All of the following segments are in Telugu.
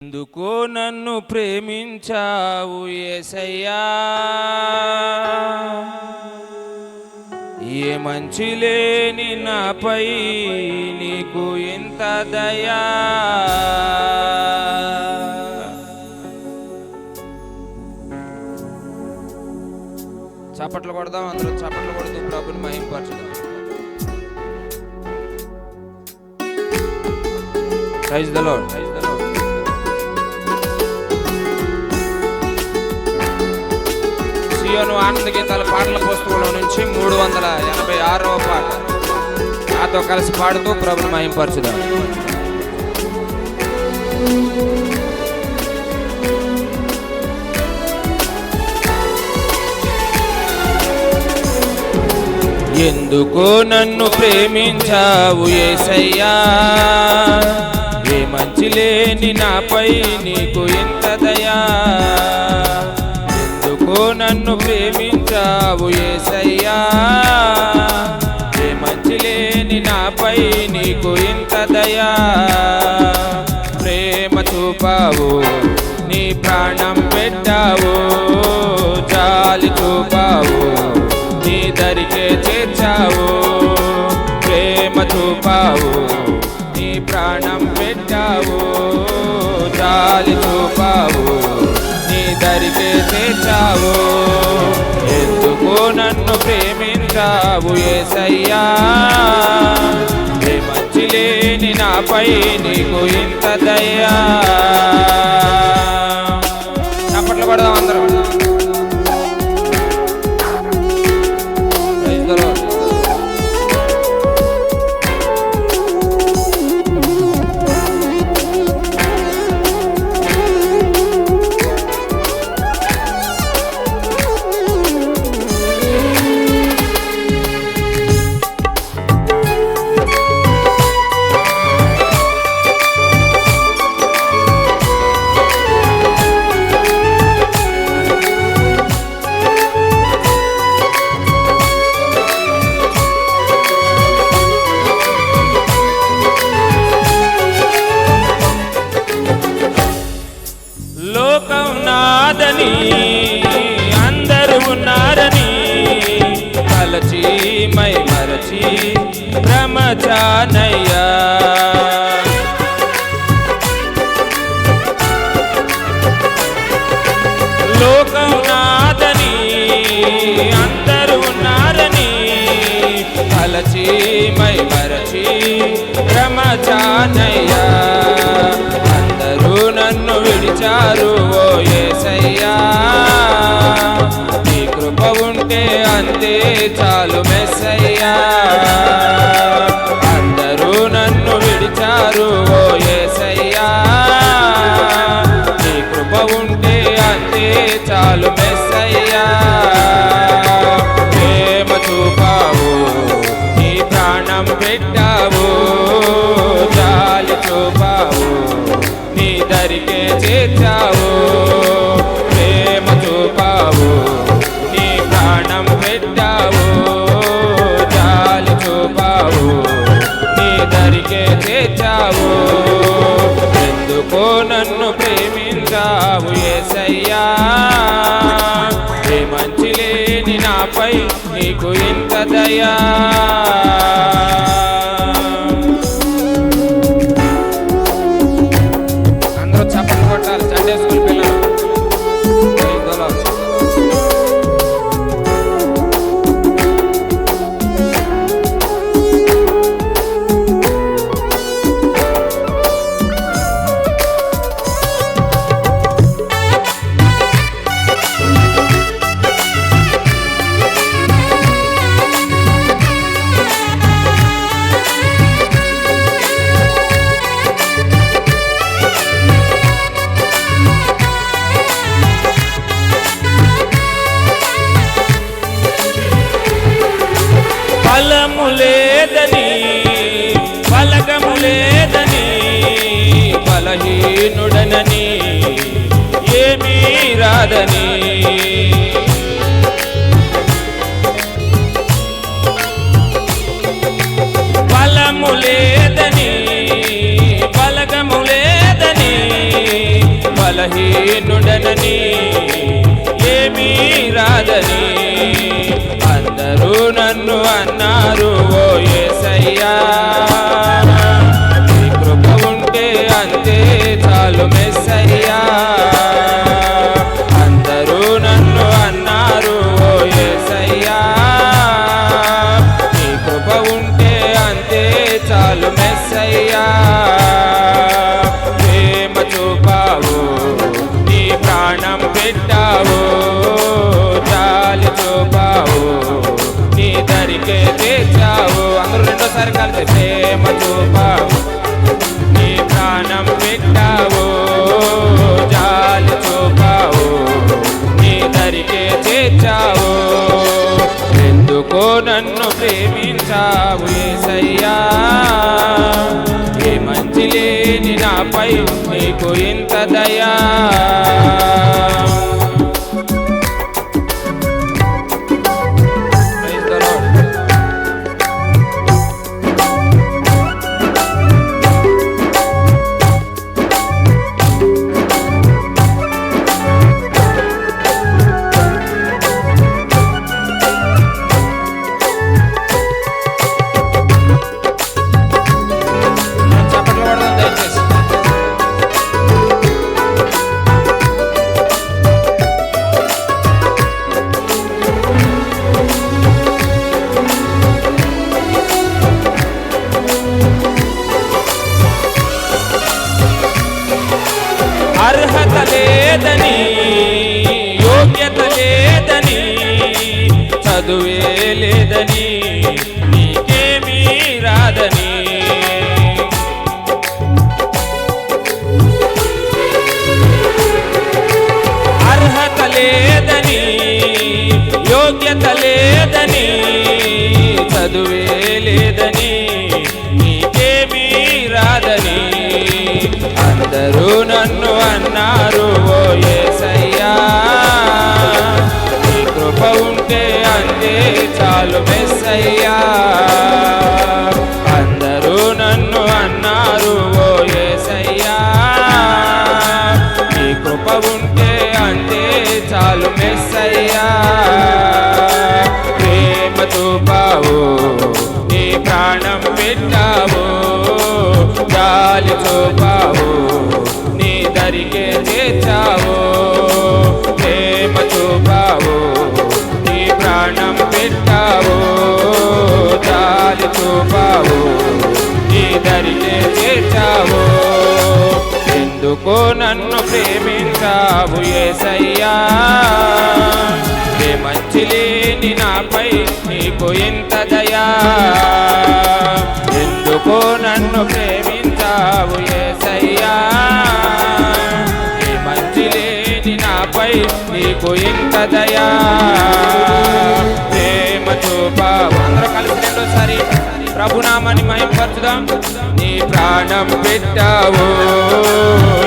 ఎందుకో నన్ను ప్రేమించావు యేసయ్యా, ఏ మంచి లేని నాపై నీకు ఎంత దయా. చప్పట్లు కొడదాం, అందరూ చప్పట్లు కొడుతూ ప్రభుని మహింపరచుదాం. Praise the Lord, praise the Lord. సియోను ఆనంద గీతాల పాటల పుస్తకంలో నుంచి 386వ పాట నాతో కలిసి పాడుతూ ప్రభుని మహింపరచుదాం. ఎందుకో నన్ను ప్రేమించావు యేసయ్యా, ఏ మంచి లేని నాపై నీకు ఇంత దయా. ఎందుకో నన్ను ప్రేమించావు యేసయ్యా, ఏ మంచి లేని నాపై నీకు ఇంత దయా. ప్రేమ చూపావు, నీ ప్రాణం పెట్టావు, జాలి చూపావు, నీ దరికే చేర్చావు. ప్రేమ చూపావు, నీ ప్రాణం పెట్టావు, జాలి చూపావు, నీ దరికే చేర్చావు. ఎందుకో నన్ను ప్రేమించావు యేసయ్యా, ఏ మంచి లేని నాపై నీకు ఇంత దయా. చప్పట్లు కొడదాం అందరం. అందరూ ఉన్నారని కలచి మై మరచి భ్రమచానయ్యా. లోకం నాదని అందరూ ఉన్నారని కలచి మై మరచి భ్రమచానయ్యా. అందరూ నన్ను విడిచారు ఓ యేసయ్యా, నీ కృప ఉంటే అంతే చాలు మెస్సయ్యా. అందరూ నన్ను విడిచారు ఓ యేసయ్యా, నీ కృప ఉంటే అంతే చాలు మెస్సయ్యా. ప్రేమ చూపావు, నీ ప్రాణం పెట్టావు, జాలి చూపావు, నీ దరికే చేర్చావు. ప్రేమ చూపావు, నీ ప్రాణం పెట్టావు, జాలి చూపావు, నీ దరికే చేర్చావు. ఎందుకో నన్ను ప్రేమించావు యేసయ్యా, ఏ మంచి లేని నాపై నీకు ఇంత దయా. సండే స్కూల్ పిల్లలు బలము లేదని బలగము లేదని బలహీనుడనని ఏమీ రాదని. బలము లేదని బలగము లేదని బలహీనుడనని ఏమీ రాదని అందరూ నన్ను అన్నారు ఓ యేసయ్యా నీ కృప ఉంటే అంతే చాలు మెస్సయ్యా అందరూ నన్ను అన్నారు ఓ యేసయ్యా నీ కృప ఉంటే అంతే చాలు మెస్సయ్యా ప్రేమ చూపావు నీ ప్రాణం పెట్టావు జాలి చూపావు నీ దరికే తెచ్చావు అందరూ రెండోసారి కలిసి ప్రేమ చూపావు నీ ప్రాణం పెట్టావు జాలి చూపావు నీ దరికే చేర్చావు ఎందుకో నన్ను ప్రేమించావు యేసయ్యా ఏ మంచి లేని నాపై నీకు ఇంత దయా అర్హత లేదని యోగ్యత లేదని చదువే లేదని నీకేమీ రాదని అర్హత లేదని యోగ్యత లేదని చదువే లేదని నీకేమీ రాదని అందరూ నన్ను అన్నారు ఓ యేసయ్యా నీ కృప ఉంటే అంతే చాలు మెస్సయ్యా అందరూ నన్ను అన్నారు ఓ యేసయ్యా నీ కృప ఉంటే అంతే చాలు మెస్సయ్యా ప్రేమ చూపావు నీ ప్రాణం పెట్టావు జాలి చూపావు నీ దరికే చేర్చావు ప్రేమ చూపావు నీ ప్రాణం పెట్టావు జాలి చూపావు నీ దరికే చేర్చావు ఎందుకో నన్ను ప్రేమించావు యేసయ్యా ఏ మంచి లేని నాపై నీకు ఇంత దయా ఎందుకో నన్ను ప్రేమించావు యేసయ్యా ఏ మంచి లేని నాపై నీకు ఇంత దయా ప్రేమ చూపావు అందరూ కలిసి రెండోసారి ప్రభునామాన్ని మహిమపరచుదాం నీ ప్రాణం పెట్టావు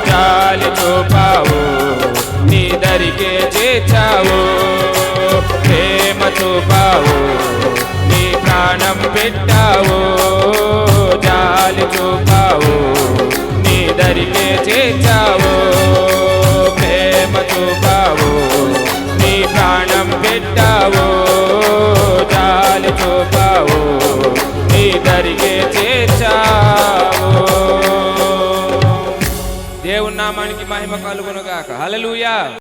జాలి చూపావు నీ దరికే చేర్చావు ప్రేమ చూపావు నీ ప్రాణం పెట్టావు జాలి చూపావు నీ దరికే చేర్చావు ప్రేమ చూపావు నీ ప్రాణం పెట్టావు జాలి చూపావు నీ దరికే చేర్చావు దేవుని నామానికి మహిమ కలుగును గాక హల్లెలూయా.